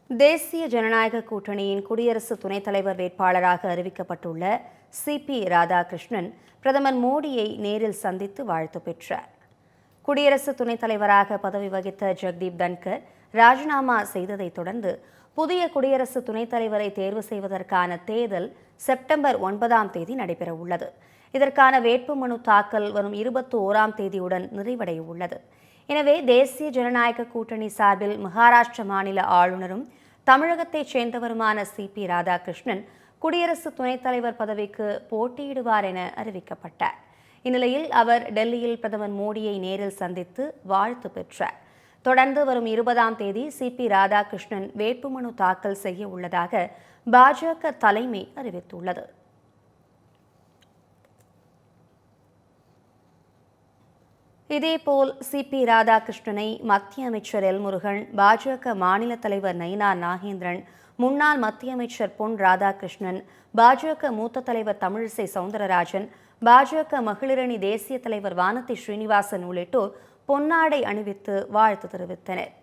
தேசிய ஜனநாயக கூட்டணியின் குடியரசு துணைத் தலைவர் வேட்பாளராக அறிவிக்கப்பட்டுள்ள சிபி ராதாகிருஷ்ணன் பிரதமர் மோடியை நேரில் சந்தித்து வாழ்த்து பெற்றார். குடியரசு துணைத் தலைவராக பதவி வகித்த ஜெகதீப் தன்கர் ராஜினாமா செய்ததைத் தொடர்ந்து புதிய குடியரசு துணைத் தலைவரை தேர்வு செய்வதற்கான தேர்தல் செப்டம்பர் 9ஆம் தேதி நடைபெறவுள்ளது. இதற்கான வேட்புமனு தாக்கல் வரும் 21ஆம் தேதியுடன் நிறைவடைய உள்ளது. எனவே தேசிய ஜனநாயக கூட்டணி சார்பில் மகாராஷ்டிர மாநில ஆளுநரும் தமிழகத்தைச் சேர்ந்தவருமான சிபி ராதாகிருஷ்ணன் குடியரசு துணைத் தலைவர் பதவிக்கு போட்டியிடுவார் என அறிவிக்கப்பட்டார். இந்நிலையில் அவர் டெல்லியில் பிரதமர் மோடியை நேரில் சந்தித்து வாழ்த்து பெற்றார். தொடர்ந்து வரும் 20ஆம் தேதி சிபி ராதாகிருஷ்ணன் வேட்புமனு தாக்கல் செய்ய உள்ளதாக பாஜக தலைமை அறிவித்துள்ளது. இதேபோல் சிபி ராதாகிருஷ்ணனை மத்திய அமைச்சர் எல் முருகன், பாஜக மாநில தலைவர் நயினா நாகேந்திரன், முன்னாள் மத்திய அமைச்சர் பொன் ராதாகிருஷ்ணன், பாஜக மூத்த தலைவர் தமிழிசை சவுந்தரராஜன், பாஜக மகளிரணி தேசிய தலைவர் வானதி ஸ்ரீனிவாசன் உள்ளிட்டோர் பொன்னாடை அணிவித்து வாழ்த்து தெரிவித்தனர்.